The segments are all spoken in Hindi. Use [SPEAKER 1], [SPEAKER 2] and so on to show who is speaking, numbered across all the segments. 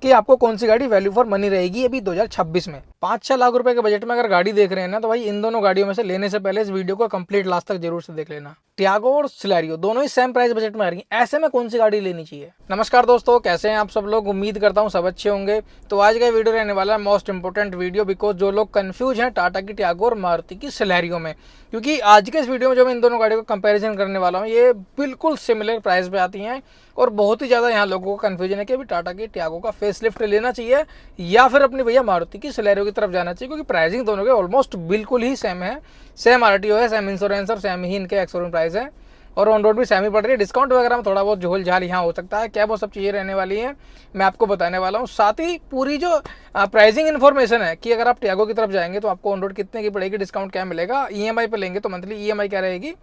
[SPEAKER 1] कि आपको कौन सी गाड़ी वैल्यू फॉर मनी रहेगी अभी 2026 में। 5-6 लाख रुपए के बजट में अगर गाड़ी देख रहे हैं ना, तो भाई इन दोनों गाड़ियों में से लेने से पहले इस वीडियो को कंप्लीट लास्ट तक जरूर से देख लेना। टियागो और सिलेरियो दोनों ही सेम प्राइस बजट में आ रही हैं, ऐसे में कौन सी गाड़ी लेनी चाहिए। नमस्कार दोस्तों, कैसे हैं आप सब लोग, उम्मीद करता हूं सब अच्छे होंगे। तो आज का वीडियो रहने वाला है मोस्ट इंपोर्टेंट वीडियो, बिकॉज जो लोग कंफ्यूज हैं टाटा की टियागो और मारुति की सिलेरियो में, क्योंकि आज के इस वीडियो में जो मैं इन दोनों गाड़ियों का कंपैरिजन करने वाला हूँ ये बिल्कुल सिमिलर प्राइस पे आती हैं और बहुत ही ज़्यादा यहाँ लोगों को कन्फ्यूजन है कि अभी टाटा की टियागो का फेसलिफ्ट लेना चाहिए या फिर अपनी भैया मारुति की सिलेरियो की तरफ जाना चाहिए, क्योंकि प्राइसिंग दोनों के ऑलमोस्ट बिल्कुल ही सेम है। सेम आरटीओ है, सेम इंश्योरेंस और सेम ही इनके एक्स-शोरूम प्राइस है और ऑन रोड भी सेम ही पड़ रही है। डिस्काउंट वगैरह में थोड़ा बहुत झोल झाल यहाँ हो सकता है, क्या वो सब चीज़ें रहने वाली हैं मैं आपको बताने वाला हूँ। साथ ही पूरी जो प्राइसिंग इन्फॉर्मेशन है कि अगर आप टियागो की तरफ जाएंगे तो आपको ऑन रोड कितने की पड़ेगी, डिस्काउंट क्या मिलेगा, ईएमआई पे लेंगे तो मंथली ईएमआई क्या रहेगी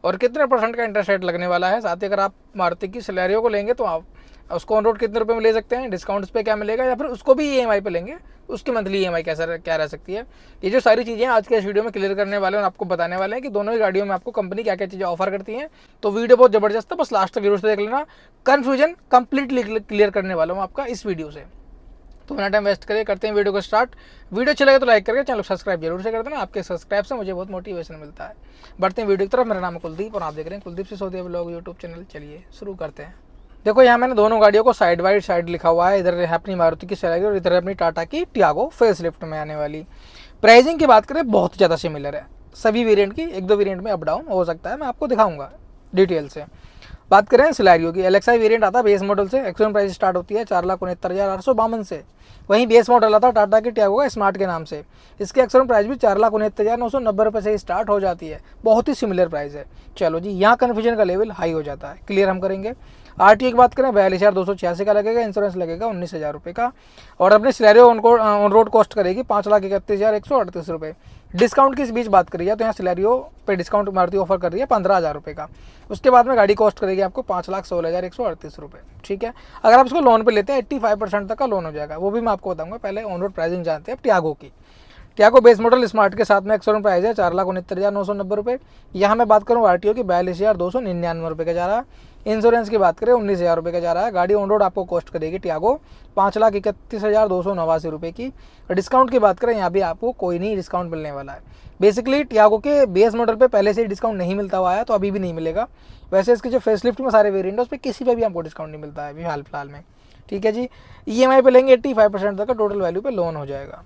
[SPEAKER 1] और कितने % का इंटरेस्ट रेट लगने वाला है। साथ ही अगर आप मारुति की सिलेरियो को लेंगे तो आप उसको ऑन रोड कितने रुपए में ले सकते हैं, डिस्काउंट्स पे क्या मिलेगा, या फिर उसको भी ईएमआई पे लेंगे उसकी मंथली ईएमआई क्या रह सकती है। ये जो सारी चीज़ें आज के इस वीडियो में क्लियर करने वाले हैं और आपको बताने वाले हैं कि दोनों ही गाड़ियों में आपको कंपनी क्या क्या चीज़ें ऑफर करती हैं। तो वीडियो बहुत जबरदस्त है, बस लास्ट तक जरूर से देख लेना। कन्फ्यूजन कंप्लीटली क्लियर करने वाला हूँ आपका इस वीडियो से। तो बिना टाइम वेस्ट करिए करते हैं वीडियो को स्टार्ट। वीडियो अच्छा लगे तो लाइक करके चैनल सब्सक्राइब जरूर से कर देना, आपके सब्सक्राइब से मुझे बहुत मोटिवेशन मिलता है। बढ़ते हैं वीडियो की तरफ। मेरा नाम है कुलदीप और आप देख रहे हैं Kuldeep Sisodia vlog YouTube channel. चलिए शुरू करते हैं। देखो यहाँ मैंने दोनों गाड़ियों को साइड बाई साइड लिखा हुआ है, इधर है अपनी मारुति की सिलेरियो और इधर है अपनी टाटा की टियागो फेसलिफ्ट में आने वाली। प्राइसिंग की बात करें बहुत ज़्यादा सिमिलर है सभी वेरिएंट की, एक दो वेरिएंट में अप डाउन हो सकता है, मैं आपको दिखाऊंगा डिटेल से। बात करें सिलेरियो की, एलएक्सआई वेरिएंट आता है बेस मॉडल से, एक्चुअल प्राइस स्टार्ट होती है 4,69,852 से। वहीं बेस मॉडल आता है टाटा की टियागो का स्मार्ट के नाम से, इसकी एक्चुअल प्राइस भी 4,69,990 रुपये से ही स्टार्ट हो जाती है। बहुत ही सिमिलर प्राइस है। चलो जी, यहाँ कन्फ्यूजन का लेवल हाई हो जाता है, क्लियर हम करेंगे। आरटीओ की बात करें 42,286 का लगेगा, इंश्योरेंस लगेगा 19,000 रुपये का और अपनी सिलेरियो ऑन रोड कॉस्ट करेगी 5,31,138 रुपये। डिस्काउंट की इस बीच बात करिए तो यहाँ सिलेरियो पे डिस्काउंट मारुति ऑफर कर रही है 15,000 रुपये का। उसके बाद में गाड़ी कॉस्ट करेगी आपको 5,16,138 रुपये। ठीक है, अगर आप इसको लोन पे लेते हैं 85% तक का लोन हो जाएगा, वो भी मैं आपको बताऊंगा। पहले ऑन रोड प्राइसिंग जानते हैं टियागो की। टियागो बेस मॉडल स्मार्ट के साथ में एक्स-शोरूम प्राइस है 4,69,990 रुपये। यहाँ मैं बात करूँ आरटीओ की 42,299 रुपये का जा रहा है। इंश्योरेंस की बात करें 19,000 रुपये का जा रहा है। गाड़ी ऑन रोड आपको कॉस्ट करेगी टियागो 5,31,289 रुपये की। डिस्काउंट की बात करें यहाँ भी आपको कोई नहीं डिस्काउंट मिलने वाला है। बेसिकली टियागो के बेस मॉडल पे पहले से ही डिस्काउंट नहीं मिलता हुआ है, तो अभी भी नहीं मिलेगा। वैसे इसके जो फेसलिफ्ट में सारे वेरिएंट है उस पर किसी पे भी आपको डिस्काउंट नहीं मिलता है अभी हाल फिलहाल में। ठीक है जी, ईएमआई पे लेंगे 85% तक का टोटल वैल्यू पे लोन हो जाएगा।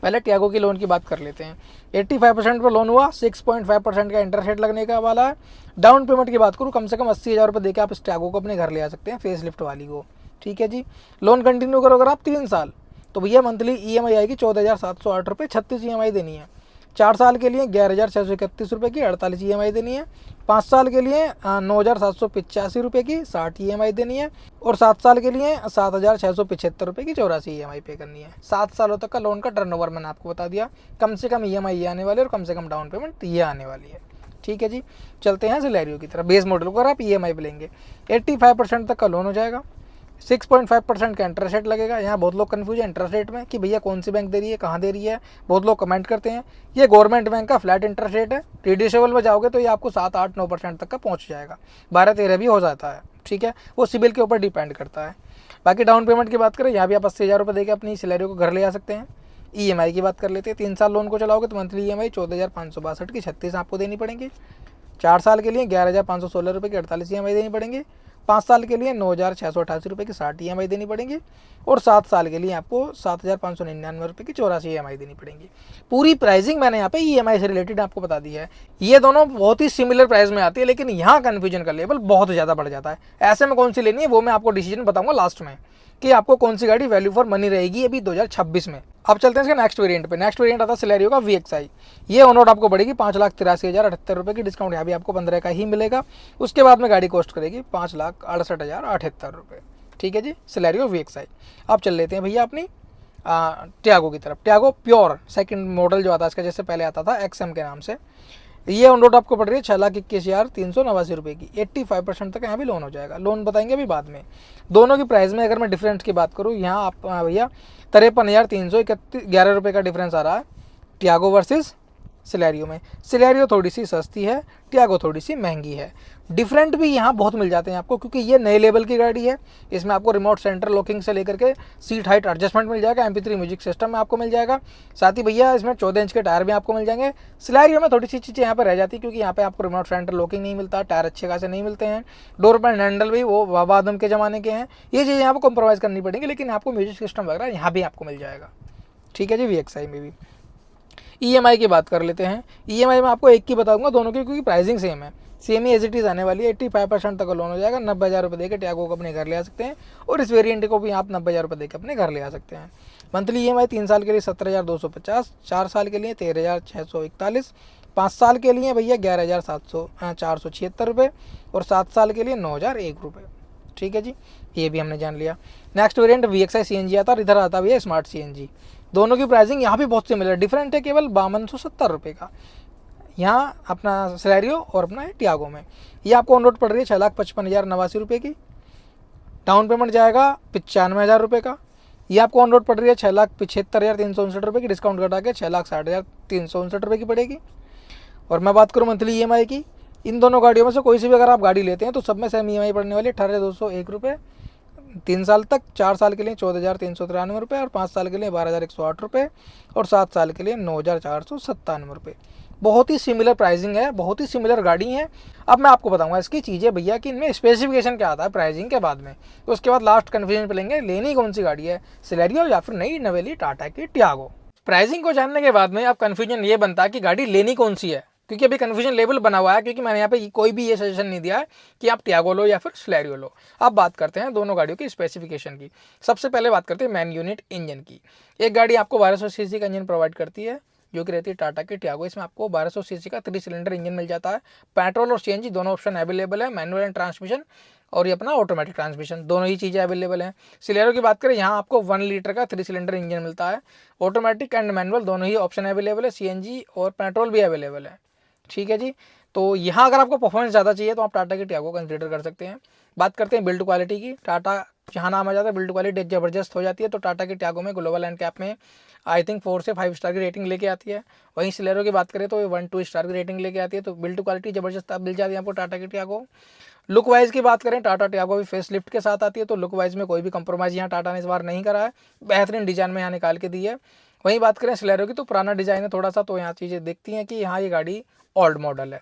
[SPEAKER 1] पहले टियागो की लोन की बात कर लेते हैं। 85% पर लोन हुआ, 6.5% का इंटरेस्ट रेट लगने का वाला है। डाउन पेमेंट की बात करूँ कम से कम 80,000 रुपये देकर आप इस टियागो को अपने घर ले आ सकते हैं, फेस लिफ्ट वाली को। ठीक है जी, लोन कंटिन्यू करो अगर आप 3 साल तो भैया मंथली ईएमआई आएगी 14,708 रुपये, 36 ईएमआई देनी है। 4 साल के लिए 11,631 रुपये की 48 ईएमआई देनी है। 5 साल के लिए 9,785 रुपये की 60 ईएमआई देनी है और 7 साल के लिए 7,675 रुपये की 84 ईएमआई पे करनी है। 7 सालों तक का लोन का टर्नओवर मैंने आपको बता दिया। कम से कम ईएमआई ये आने वाली है और कम से कम डाउन पेमेंट ये आने वाली है। ठीक है जी, चलते हैं सिलेरियो की तरफ। बेस मॉडल को अगर आप ईएमआई पे लेंगे 85% तक का लोन हो जाएगा, 6.5% का इंटरेस्ट रेट लगेगा। यहाँ बहुत लोग कन्फ्यूज है इंटरेस्ट रेट में कि भैया कौन सी बैंक दे रही है, कहाँ दे रही है, बहुत लोग कमेंट करते हैं। ये गवर्नमेंट बैंक का फ्लैट इंटरेस्ट रेट है। रिड्यूसेबल में जाओगे तो ये आपको 7-8-9% तक का पहुँच जाएगा, 12-13 भी हो जाता है। ठीक है, वो सिबिल के ऊपर डिपेंड करता है। बाकी डाउन पेमेंट की बात करें यहाँ भी आप 80,000 रुपये देकर अपनी सिलेरियो को घर ले आ सकते हैं। ईएमआई की बात कर लेते हैं, 3 साल लोन को चलाओगे तो मंथली ईएमआई 14,562 की 36 आपको देनी पड़ेंगी। 4 साल के लिए 11,516 रुपये की 48 ईएमआई देनी पड़ेंगी। 5 साल के लिए 9,688 रुपये की 60 ईएमआई देनी पड़ेंगी और 7 साल के लिए आपको 7,599 रुपये की 84 ईएमआई देनी पड़ेंगी। पूरी प्राइसिंग मैंने यहाँ पे ईएमआई से रिलेटेड आपको बता दी है। ये दोनों बहुत ही सिमिलर प्राइस में आती है, लेकिन यहाँ कन्फ्यूजन का लेवल बहुत ज़्यादा बढ़ जाता है। ऐसे में कौन सी लेनी है वो मैं आपको डिसीजन बताऊंगा लास्ट में कि आपको कौन सी गाड़ी वैल्यू फॉर मनी रहेगी अभी 2026 में। अब चलते हैं इसके नेक्स्ट वेरिएंट पे। नेक्स्ट वेरिएंट आता है सिलेरियो का VXI। ये ऑन रोड आपको पड़ेगी 5,83,078 रुपये की, डिस्काउंट यहाँ भी आपको 15 का ही मिलेगा। उसके बाद में गाड़ी कॉस्ट करेगी 5,68,078 रुपये। ठीक है जी, सिलेरियो VXI। अब चल लेते हैं भैया अपनी टियागो की तरफ। टियागो प्योर सेकंड मॉडल जो आता है इसका, जैसे पहले आता था XM के नाम से, ये ऑन रोड आपको पड़ रही है 6,21,389 रुपये की। 85% तक यहाँ भी लोन हो जाएगा, लोन बताएंगे अभी बाद में। दोनों की प्राइस में अगर मैं डिफरेंस की बात करूँ, यहाँ आप भैया 53,311 रुपये का डिफरेंस आ रहा है टियागो वर्सेस सिलेरियो में। सिलेरियो थोड़ी सी सस्ती है, टियागो थोड़ी सी महंगी है। डिफरेंट भी यहाँ बहुत मिल जाते हैं आपको, क्योंकि ये नए लेवल की गाड़ी है। इसमें आपको रिमोट सेंटर लॉकिंग से लेकर के सीट हाइट एडजस्टमेंट मिल जाएगा, MP3 म्यूजिक सिस्टम में आपको मिल जाएगा। साथ ही भैया इसमें 14 इंच के टायर भी आपको मिल जाएंगे। सिलेरियो में थोड़ी सी चीज़ें यहाँ पर रह जाती है, क्योंकि यहाँ पे आपको रिमोट सेंटर लॉकिंग नहीं मिलता, टायर अच्छे खासे नहीं मिलते हैं, डोर पैन हैंडल भी वो बाबा आदम के ज़माने के हैं। ये चीज़ें यहाँ पर कॉम्प्रोमाइज़ करनी पड़ेंगी, लेकिन आपको म्यूजिक सिस्टम वगैरह यहाँ भी आपको मिल जाएगा। ठीक है जी। VXI में भी EMI की बात कर लेते हैं। EMI में आपको एक की बताऊंगा दोनों की, क्योंकि प्राइसिंग सेम है, सेम ही एज इट इज़ आने वाली है। 85% तक का लोन हो जाएगा। 90,000 रुपये देकर टियागो को अपने घर ले आ सकते हैं, और इस वेरिएंट को भी आप 90,000 रुपये देकर अपने घर ले आ सकते हैं। मंथली EMI 3 साल के लिए 17,250, 4 साल के लिए 13,641, 5 साल के लिए भैया 11,476 रुपये, और 7 साल के लिए 9,001 रुपये। ठीक है जी, ये भी हमने जान लिया। नेक्स्ट वेरिएंट VXI CNG आता है, और इधर आता भी है स्मार्ट CNG। दोनों की प्राइसिंग यहाँ भी बहुत सिमिलर, डिफरेंट है केवल 5270 रुपये का। यहाँ अपना सिलेरियो और अपना है टियागो में। ये आपको ऑन रोड पड़ रही है 6,55,089 रुपये की। डाउन पेमेंट जाएगा 95,000 रुपये का। ये आपको ऑन रोड पड़ रही है 6,75,359 रुपये की, डिस्काउंट घटा के 6,60,359 रुपये की पड़ेगी। और मैं बात करूँ मंथली EMI की, इन दोनों गाड़ियों में से कोई सी भी अगर आप गाड़ी लेते हैं तो सब में सेम EMI पड़ने वाली है 18,201 रुपये 3 साल तक। 4 साल के लिए 14,393 रुपये, और 5 साल के लिए 12,108 रुपये, और 7 साल के लिए 9,497 रुपये। बहुत ही सिमिलर प्राइसिंग है, बहुत ही सिमिलर गाड़ी है। अब मैं आपको बताऊंगा इसकी चीज़ें भैया कि इनमें स्पेसिफिकेशन क्या आता है प्राइसिंग के बाद में। तो उसके बाद लास्ट कन्फ्यूजन पे लेंगे, लेनी कौन सी गाड़ी है, सिलेरियो या फिर नई नवेली टाटा की टियागो। प्राइसिंग को जानने के बाद में अब कन्फ्यूजन ये बनता है कि गाड़ी लेनी कौन सी है, क्योंकि अभी कन्फ्यूजन लेवल बना हुआ है, क्योंकि मैंने यहाँ पे कोई भी ये सजेशन नहीं दिया है कि आप टियागो लो या फिर सिलेरियो लो। अब बात करते हैं दोनों गाड़ियों की स्पेसिफिकेशन की। सबसे पहले बात करते हैं मैन यूनिट इंजन की। एक गाड़ी आपको 1200 सीसी का इंजन प्रोवाइड करती है, जो कि रहती है टाटा की टियागो। इसमें आपको 1200 सीसी का 3 सिलेंडर इंजन मिल जाता है। पेट्रोल और CNG दोनों ऑप्शन अवेलेबल है, मैनुअल एंड ट्रांसमिशन, और ये अपना ऑटोमेटिक ट्रांसमिशन, दोनों ही चीज़ें अवेलेबल हैं। सिलेरियो की बात करें, यहाँ आपको 1 लीटर का 3 सिलेंडर इंजन मिलता है। ऑटोमेटिक एंड मैनुअल दोनों ही ऑप्शन अवेलेबल है, CNG और पेट्रोल भी अवेलेबल है। ठीक है जी। तो यहाँ अगर आपको परफॉर्मेंस ज़्यादा चाहिए तो आप टाटा की टियागो कंसीडर कर सकते हैं। बात करते हैं बिल्ड क्वालिटी की। टाटा जहाँ नाम आ जाता है बिल्ड क्वालिटी ज़बरदस्त हो जाती है, तो टाटा की टियागो में ग्लोबल एनकैप में आई थिंक 4 से 5 स्टार की रेटिंग लेके आती है। वहीं सिलेरो की बात करें तो 1-2 स्टार की रेटिंग लेके आती है। तो बिल्ड क्वालिटी ज़बरदस्त मिल जाती है आपको टाटा की टियागो। लुक वाइज की बात करें, टाटा टियागो भी फेस लिफ्ट के साथ आती है, तो लुक वाइज में कोई भी कंप्रोमाइज़ यहाँ टाटा ने इस बार नहीं करा है, बेहतरीन डिजाइन में यहाँ निकाल के दी है। वहीं बात करें सिलेरो की, तो पुराना डिजाइन है थोड़ा सा, तो यहाँ चीज़ें देखती हैं कि यहाँ ये गाड़ी ओल्ड मॉडल है।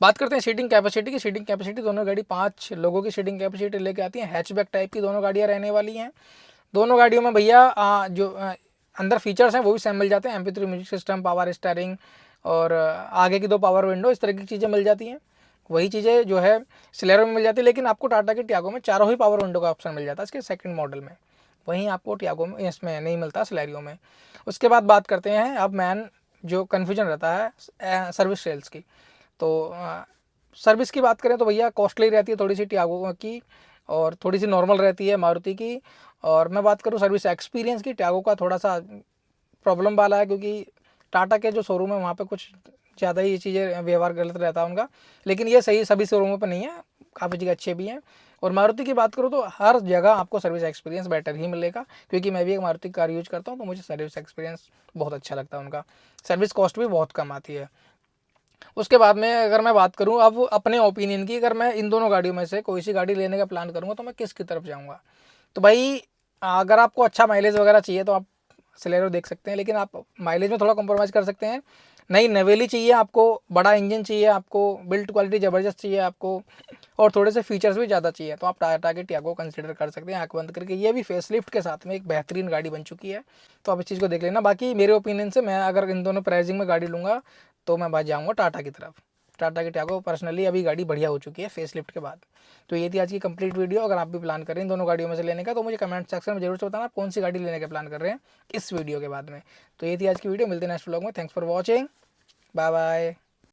[SPEAKER 1] बात करते हैं सीटिंग कैपेसिटी की। सीटिंग कैपेसिटी दोनों गाड़ी 5 लोगों की सीटिंग कैपेसिटी लेके आती है। हैचबैक टाइप की दोनों गाड़ियाँ रहने वाली हैं। दोनों गाड़ियों में भैया अंदर फीचर्स हैं वो भी सेम मिल जाते हैं। MP3 music system, power steering, और आगे की 2 पावर विंडो, इस तरह की चीज़ें मिल जाती हैं। वही चीज़ें जो है सिलेरो में मिल जाती है, लेकिन आपको टाटा की टियागो में चारों ही पावर विंडो का ऑप्शन मिल जाता है इसके सेकंड मॉडल में। वहीं आपको टियागो में इसमें नहीं मिलता, सिलेरियो में। उसके बाद बात करते हैं अब मैन जो कन्फ्यूजन रहता है सर्विस सेल्स की। तो सर्विस की बात करें तो भैया कॉस्टली रहती है थोड़ी सी टियागो की, और थोड़ी सी नॉर्मल रहती है मारुति की। और मैं बात करूँ सर्विस एक्सपीरियंस की, टियागो का थोड़ा सा प्रॉब्लम वाला है, क्योंकि टाटा के जो शोरूम है वहाँ पे कुछ ज़्यादा ही ये चीज़ें व्यवहार गलत रहता है उनका। लेकिन ये सही सभी शोरूमों पर नहीं है, काफ़ी जगह अच्छे भी हैं। और मारुति की बात करूँ तो हर जगह आपको सर्विस एक्सपीरियंस बेटर ही मिलेगा, क्योंकि मैं भी एक मारुति कार यूज करता हूँ, तो मुझे सर्विस एक्सपीरियंस बहुत अच्छा लगता है उनका। सर्विस कॉस्ट भी बहुत कम आती है। उसके बाद में अगर मैं बात करूं अब अपने ओपिनियन की, अगर मैं इन दोनों गाड़ियों में से कोई सी गाड़ी लेने का प्लान करूंगा तो मैं किसकी तरफ जाऊंगा, तो भाई अगर आपको अच्छा माइलेज वगैरह चाहिए तो आप सिलेरो देख सकते हैं, लेकिन आप माइलेज में थोड़ा कॉम्प्रोमाइज़ कर सकते हैं। नई नवेली चाहिए आपको, बड़ा इंजन चाहिए आपको, बिल्ड क्वालिटी ज़बरदस्त चाहिए आपको, और थोड़े से फीचर्स भी ज़्यादा चाहिए, तो आप टाटा के टियागो कंसिडर कर सकते हैं आंख बंद करके। ये भी फेसलिफ्ट के साथ में एक बेहतरीन गाड़ी बन चुकी है, तो आप इस चीज़ को देख लेना। बाकी मेरे ओपिनियन से मैं अगर इन दोनों प्राइसिंग में गाड़ी लूँगा तो मैं भाई जाऊँगा टाटा की तरफ। टाटा की टियागो पर्सनली अभी गाड़ी बढ़िया हो चुकी है फेसलिफ्ट के बाद। तो ये थी आज की कंप्लीट वीडियो। अगर आप भी प्लान करें इन दोनों गाड़ियों में से लेने का, तो मुझे कमेंट सेक्शन में जरूर से बताना आप कौन सी गाड़ी लेने का प्लान कर रहे हैं इस वीडियो के बाद में। तो ये थी आज की वीडियो, मिलते हैं नेक्स्ट व्लॉग में। Thanks for watching, bye bye.